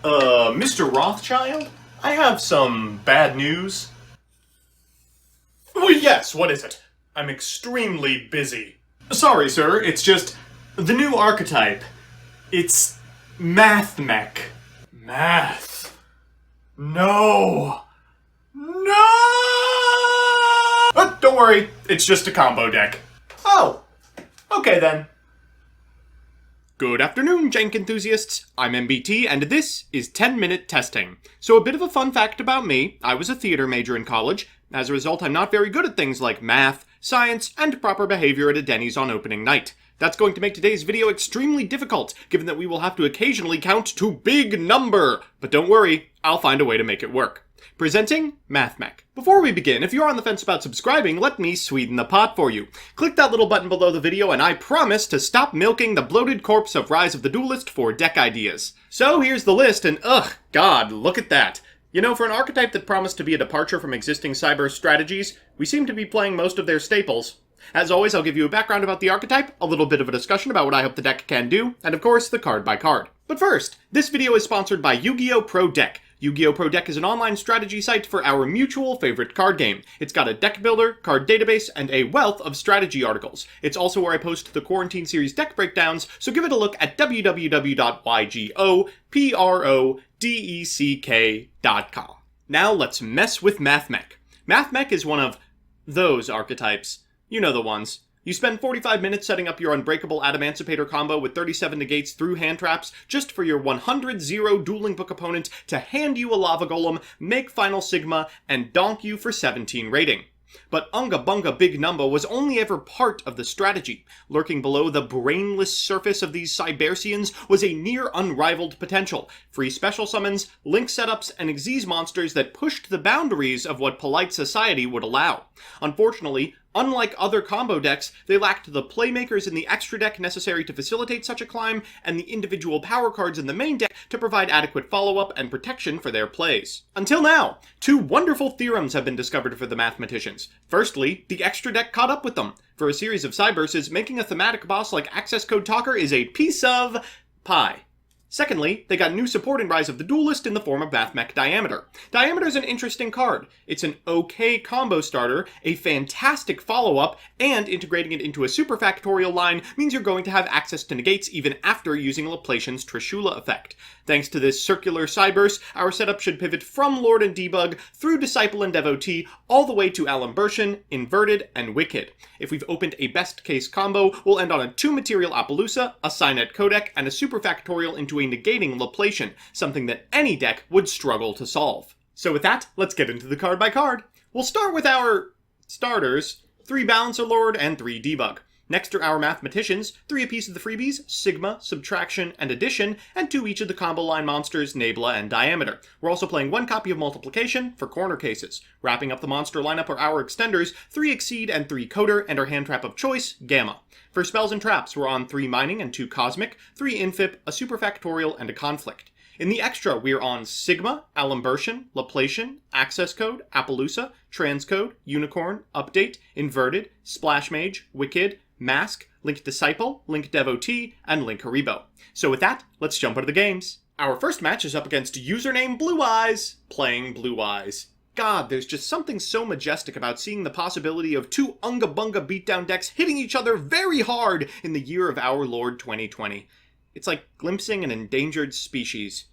Mr. Rothschild? I have some bad news. Well, yes, what is it? I'm extremely busy. Sorry, sir, it's just the new archetype. It's Mathmech. Math. No. No! But don't worry, it's just a combo deck. Oh, okay then. Good afternoon, Jank enthusiasts. I'm MBT, and this is 10-minute testing. So a bit of a fun fact about me, I was a theater major in college. As a result, I'm not very good at things like math, science, and proper behavior at a Denny's on opening night. That's going to make today's video extremely difficult, given that we will have to occasionally count to big number. But don't worry, I'll find a way to make it work. Presenting Mathmech. Before we begin, if you're on the fence about subscribing, let me sweeten the pot for you. Click that little button below the video and I promise to stop milking the bloated corpse of Rise of the Duelist for deck ideas. So here's the list and God, look at that. You know, for an archetype that promised to be a departure from existing cyber strategies, we seem to be playing most of their staples. As always, I'll give you a background about the archetype, a little bit of a discussion about what I hope the deck can do, and of course, the card by card. But first, this video is sponsored by Yu-Gi-Oh! Pro Deck. Yu-Gi-Oh! Pro Deck is an online strategy site for our mutual favorite card game. It's got a deck builder, card database, and a wealth of strategy articles. It's also where I post the Quarantine Series deck breakdowns, so give it a look at www.ygoprodeck.com. Now let's mess with Mathmech. Mathmech is one of those archetypes. You know the ones. You spend 45 minutes setting up your Unbreakable Adamancipator combo with 37 negates through hand traps just for your 100-0 dueling book opponent to hand you a Lava Golem, make Final Sigma, and donk you for 17 rating. But Unga Bunga Big Numba was only ever part of the strategy. Lurking below the brainless surface of these Cybersians was a near unrivaled potential. Free special summons, link setups, and Xyz monsters that pushed the boundaries of what polite society would allow. Unfortunately, unlike other combo decks, they lacked the playmakers in the extra deck necessary to facilitate such a climb, and the individual power cards in the main deck to provide adequate follow-up and protection for their plays. Until now, two wonderful theorems have been discovered for the mathematicians. Firstly, the extra deck caught up with them. For a series of Cyberses, making a thematic boss like Access Code Talker is a piece of pie. Secondly, they got new support in Rise of the Duelist in the form of Mathmech Diameter. Diameter's an interesting card. It's an okay combo starter, a fantastic follow-up, and integrating it into a super factorial line means you're going to have access to negates even after using Laplacian's Trishula effect. Thanks to this circular Cybers, our setup should pivot from Lord and Debug through Disciple and Devotee all the way to Alimbertian, Inverted, and Wicked. If we've opened a best-case combo, we'll end on a 2-material Appaloosa, a Cynet Codec, and a super factorial into a negating Laplacian, something that any deck would struggle to solve. So with that, let's get into the card by card. We'll start with our starters, 3 Balancer Lord and 3 Debug. Next are our mathematicians, 3 apiece of the freebies, Sigma, Subtraction, and Addition, and 2 each of the combo line monsters, Nabla and Diameter. We're also playing 1 copy of Multiplication for corner cases. Wrapping up the monster lineup are our extenders, 3 Exceed and 3 Coder, and our hand trap of choice, Gamma. For spells and traps, we're on 3 Mining and 2 Cosmic, 3 Infip, a Super Factorial, and a Conflict. In the extra, we're on Sigma, Alimbertian, Laplacian, Access Code, Appaloosa, Transcode, Unicorn, Update, Inverted, Splash Mage, Wicked, Mask, Link Disciple, Link Devotee, and Link Haribo. So with that, let's jump into the games. Our first match is up against username Blue Eyes, playing Blue Eyes. God, there's just something so majestic about seeing the possibility of 2 Unga Bunga beatdown decks hitting each other very hard in the year of our Lord 2020. It's like glimpsing an endangered species.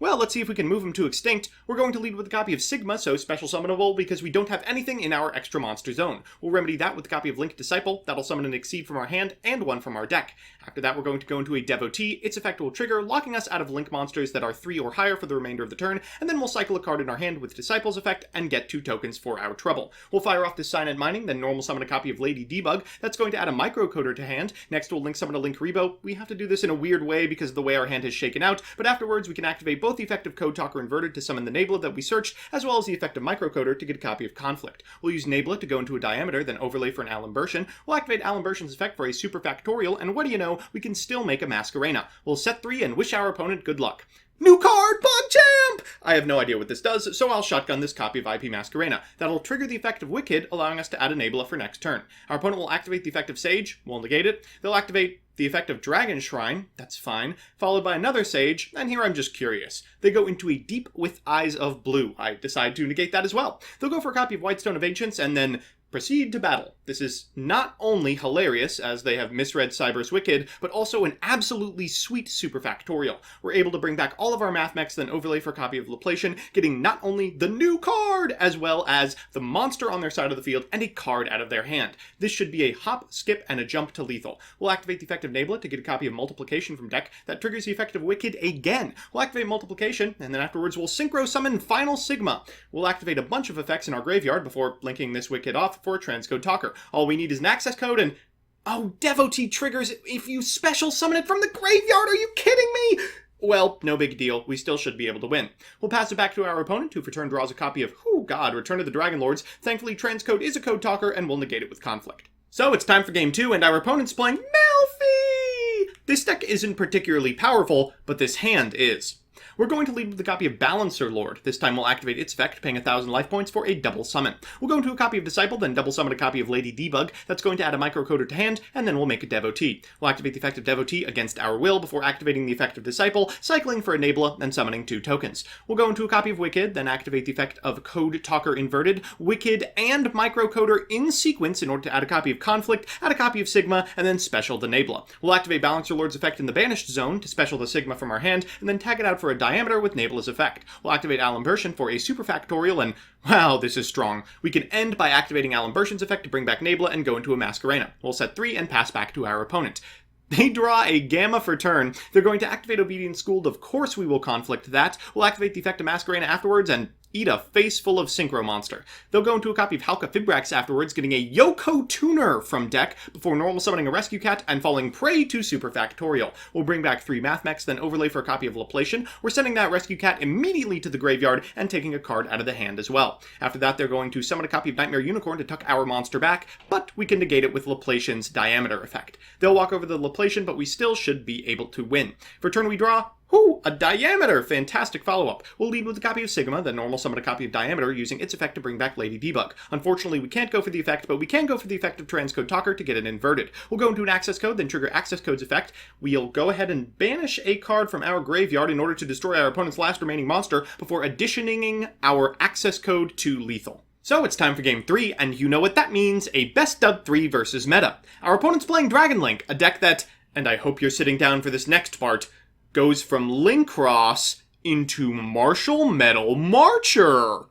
Well, let's see if we can move him to extinct. We're going to lead with a copy of Sigma, so special summonable because we don't have anything in our extra monster zone. We'll remedy that with a copy of Link Disciple. That'll summon an Exceed from our hand and 1 from our deck. After that, we're going to go into a Devotee. Its effect will trigger, locking us out of Link monsters that are 3 or higher for the remainder of the turn, and then we'll cycle a card in our hand with Disciple's effect and get 2 tokens for our trouble. We'll fire off this Cynet Mining, then normal summon a copy of Lady Debug. That's going to add a Microcoder to hand. Next, we'll Link summon a Link Haribo. We have to do this in a weird way because of the way our hand has shaken out, but afterwards we can activate both the effect of Code Talker Inverted to summon the Nabla that we searched, as well as the effect of Microcoder to get a copy of Conflict. We'll use Nabla to go into a Diameter, then overlay for an Alimbertian. We'll activate Alimbertian's effect for a Super Factorial, and what do you know, we can still make a Masquerena. We'll set 3 and wish our opponent good luck. New card, PogChamp! I have no idea what this does, so I'll shotgun this copy of IP Masquerena. That'll trigger the effect of Wicked, allowing us to add a Nabla for next turn. Our opponent will activate the effect of Sage, we'll negate it. They'll activate the effect of Dragon Shrine, that's fine, followed by another Sage, and here I'm just curious. They go into a Deep with Eyes of Blue. I decide to negate that as well. They'll go for a copy of Whitestone of Ancients, and then proceed to battle. This is not only hilarious, as they have misread Cyber's Wicked, but also an absolutely sweet superfactorial. We're able to bring back all of our Mathmechs, then overlay for a copy of Laplation, getting not only the new card, as well as the monster on their side of the field, and a card out of their hand. This should be a hop, skip, and a jump to lethal. We'll activate the effect of Nabla to get a copy of Multiplication from deck. That triggers the effect of Wicked again. We'll activate Multiplication, and then afterwards we'll Synchro Summon Final Sigma. We'll activate a bunch of effects in our graveyard before linking this Wicked off for Transcode Talker. All we need is an access code and... oh, Devotee triggers if you special summon it from the graveyard! Are you kidding me? Well, no big deal. We still should be able to win. We'll pass it back to our opponent, who for turn draws a copy of, oh god, Return of the Dragon Lords. Thankfully, Transcode is a code talker, and we'll negate it with Conflict. So it's time for game 2, and our opponent's playing Malfi! This deck isn't particularly powerful, but this hand is. We're going to lead with a copy of Balancer Lord. This time we'll activate its effect, paying 1,000 life points for a double summon. We'll go into a copy of Disciple, then double summon a copy of Lady Debug. That's going to add a microcoder to hand, and then we'll make a Devotee. We'll activate the effect of Devotee against our will before activating the effect of Disciple, cycling for Enabler, and summoning 2 tokens. We'll go into a copy of Wicked, then activate the effect of Code Talker Inverted, Wicked, and microcoder in sequence in order to add a copy of Conflict, add a copy of Sigma, and then special the Nabla. We'll activate Balancer Lord's effect in the Banished Zone to special the Sigma from our hand, and then tag it out for a Diameter with Nabla's effect. We'll activate Alimbertion for a superfactorial, and wow, this is strong. We can end by activating Alimbertion's effect to bring back Nabla and go into a Masquerena. We'll set 3 and pass back to our opponent. They draw a Gamma for turn. They're going to activate Obedience Schooled. Of course we will conflict that. We'll activate the effect of Masquerena afterwards and eat a face full of Synchro Monster. They'll go into a copy of Halka Fibrax afterwards, getting a Yoko Tuner from deck before normal summoning a Rescue Cat and falling prey to Superfactorial. We'll bring back 3 Mathmechs, then overlay for a copy of Laplation. We're sending that Rescue Cat immediately to the graveyard and taking a card out of the hand as well. After that, they're going to summon a copy of Nightmare Unicorn to tuck our monster back, but we can negate it with Laplation's Diameter effect. They'll walk over the Laplation, but we still should be able to win. For turn we draw... ooh, a Diameter! Fantastic follow-up. We'll lead with a copy of Sigma, then normal summon a copy of Diameter using its effect to bring back Lady Debug. Unfortunately, we can't go for the effect, but we can go for the effect of Transcode Talker to get it inverted. We'll go into an access code, then trigger access code's effect. We'll go ahead and banish a card from our graveyard in order to destroy our opponent's last remaining monster before additioning our access code to lethal. So it's time for game 3, and you know what that means, a best of 3 versus meta. Our opponent's playing Dragon Link, a deck that, and I hope you're sitting down for this next part, goes from Linkross into Martial Metal Marcher.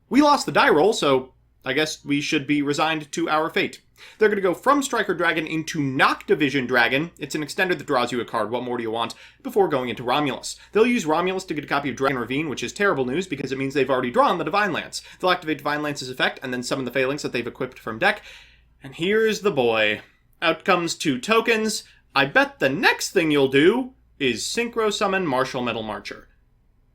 We lost the die roll, so I guess we should be resigned to our fate. They're going to go from Striker Dragon into Noctivision Dragon. It's an extender that draws you a card, what more do you want, before going into Romulus. They'll use Romulus to get a copy of Dragon Ravine, which is terrible news because it means they've already drawn the Divine Lance. They'll activate Divine Lance's effect and then summon the Phalanx that they've equipped from deck. And here's the boy. Out comes 2 tokens. I bet the next thing you'll do is Synchro Summon Martial Metal Marcher.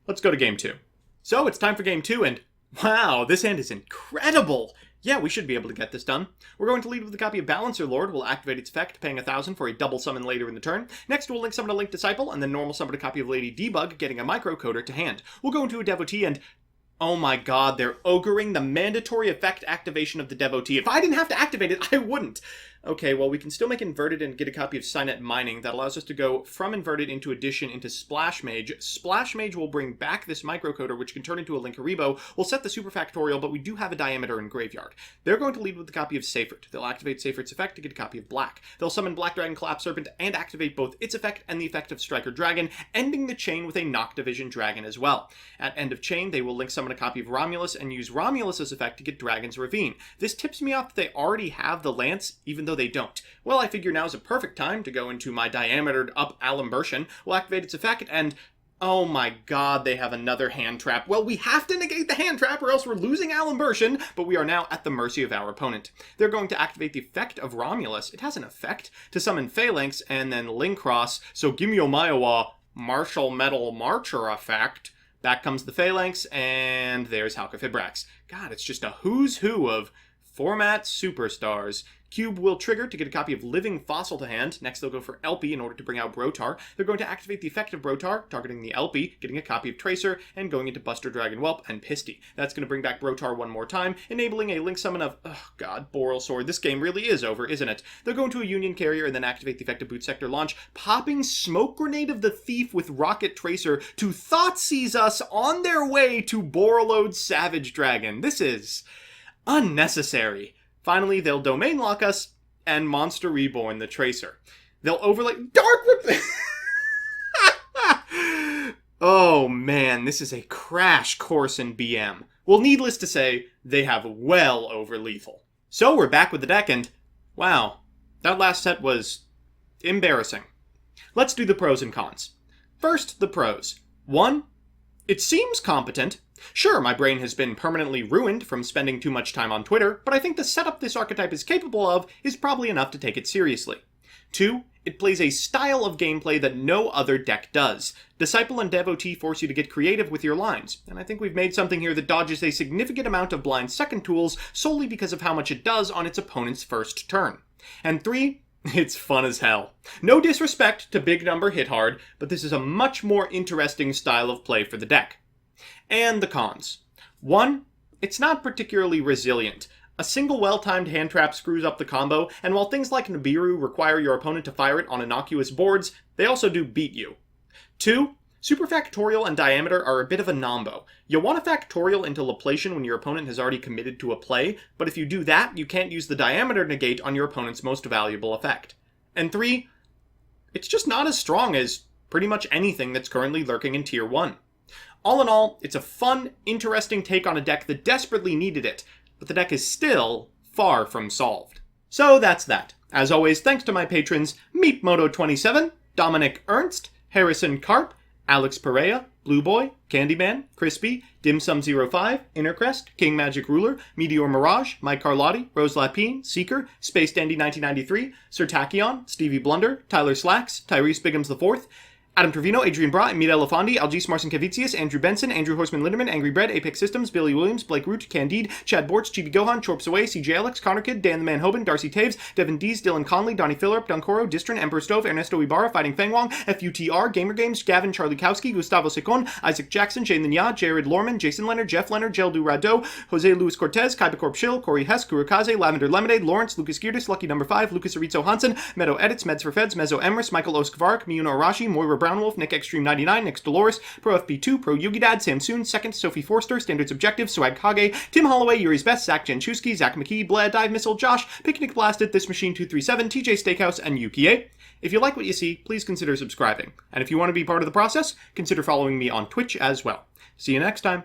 Let's go to game 2. So it's time for game 2, and wow, this hand is incredible! Yeah, we should be able to get this done. We're going to lead with a copy of Balancer Lord. We'll activate its effect, paying 1,000 for a double summon later in the turn. Next, we'll link summon a Link Disciple, and then normal summon a copy of Lady Debug, getting a microcoder to hand. We'll go into a Devotee, and oh my god, they're ogering the mandatory effect activation of the Devotee. If I didn't have to activate it, I wouldn't. Okay, well, we can still make Inverted and get a copy of Signet Mining. That allows us to go from Inverted into Addition into Splash Mage. Splash Mage will bring back this microcoder, which can turn into a Linkaribo. We'll set the Superfactorial, but we do have a Diameter in Graveyard. They're going to lead with a copy of Seifert. They'll activate Seifert's effect to get a copy of Black. They'll summon Black Dragon Collapse Serpent and activate both its effect and the effect of Striker Dragon, ending the chain with a Noctivision Dragon as well. At end of chain, they will link summon a copy of Romulus and use Romulus's effect to get Dragon's Ravine. This tips me off that they already have the Lance, even though they don't. Well, I figure now is a perfect time to go into my diametered up Alimbertion. We'll activate its effect, and oh my god, they have another hand trap. Well, we have to negate the hand trap or else we're losing Alimbertion, but we are now at the mercy of our opponent. They're going to activate the effect of Romulus. It has an effect to summon Phalanx and then Linkross, so give me Omaewa Martial Metal Marcher effect. Back comes the Phalanx, and there's Halka Fibrax. God, it's just a who's who of format superstars. Cube will trigger to get a copy of Living Fossil to hand. Next, they'll go for LP in order to bring out Brotar. They're going to activate the effect of Brotar, targeting the LP, getting a copy of Tracer, and going into Buster Dragon Whelp and Pisty. That's going to bring back Brotar one more time, enabling a Link summon of, oh god, Boral Sword. This game really is over, isn't it? They'll go into a Union Carrier and then activate the effect of Boot Sector Launch, popping Smoke Grenade of the Thief with Rocket Tracer to Thoughtseize us on their way to Borreload's Savage Dragon. This is unnecessary. Finally, they'll Domain Lock us and Monster Reborn the Tracer. They'll overlay Dark Rip. Oh man, this is a crash course in BM. Well, needless to say, they have well over lethal. So we're back with the deck and, wow, that last set was embarrassing. Let's do the pros and cons. First, the pros. 1. It seems competent. Sure, my brain has been permanently ruined from spending too much time on Twitter, but I think the setup this archetype is capable of is probably enough to take it seriously. 2. It plays a style of gameplay that no other deck does. Disciple and Devotee force you to get creative with your lines, and I think we've made something here that dodges a significant amount of blind second tools solely because of how much it does on its opponent's first turn. And 3. It's fun as hell. No disrespect to Big Number Hit Hard, but this is a much more interesting style of play for the deck. And the cons. 1. It's not particularly resilient. A single well-timed hand trap screws up the combo, and while things like Nibiru require your opponent to fire it on innocuous boards, they also do beat you. 2. Superfactorial and Diameter are a bit of a nombo. You'll want a Factorial into Laplation when your opponent has already committed to a play, but if you do that, you can't use the Diameter negate on your opponent's most valuable effect. And 3. It's just not as strong as pretty much anything that's currently lurking in Tier 1. All in all, it's a fun, interesting take on a deck that desperately needed it, but the deck is still far from solved. So that's that. As always, thanks to my patrons, MeatMoto27, Dominic Ernst, Harrison Karp, Alex Perea, Blue Boy, Candyman, Crispy, Dimsum05, Innercrest, King Magic Ruler, Meteor Mirage, Mike Carlotti, Rose Lapine, Seeker, Space Dandy 1993, Sir Tachyon, Stevie Blunder, Tyler Slacks, Tyrese Biggums IV, Adam Trevino, Adrian Bra, Emita Elefandi, Algis Marcin Kavicius, Andrew Benson, Andrew Horseman Linderman, Angry Bread, Apex Systems, Billy Williams, Blake Root, Candide, Chad Bortz, Chibi Gohan, Chorps Away, CJ Alex, Connor Kid, Dan the Man Hoban, Darcy Taves, Devin Dees, Dylan Conley, Donnie Phillip, Dunkoro, Distrin, Emperor Stove, Ernesto Ibarra, Fighting Fangwong, FUTR, Gamer Games, Gavin Charlikowski, Gustavo Secon, Isaac Jackson, Jalen Ya, Jared Lorman, Jason Leonard, Jeff Leonard, Geldu Rado, Jose Luis Cortez, Kaiba Shill, Corey Hess, Kurikaze, Lavender Lemonade, Lawrence, Lucas Geartis, Lucky Number 5, Lucas Arizo Hansen, Meadow Edits, Meds for Feds, Mezzo Emrys, Michael Oskvark, Miyuno Arashi, Moira Brownwolf, Nick Extreme 99, Nix Dolores, Pro FP2, Pro Yugi Dad, Samsoon, Second, Sophie Forster, Standards Objective, Swag Kage, Tim Holloway, Yuri's Best, Zach Janchuski, Zach McKee, Blad, Dive Missile, Josh, Picnic Blasted, This Machine 237, TJ Steakhouse, and Yukie. If you like what you see, please consider subscribing. And if you want to be part of the process, consider following me on Twitch as well. See you next time.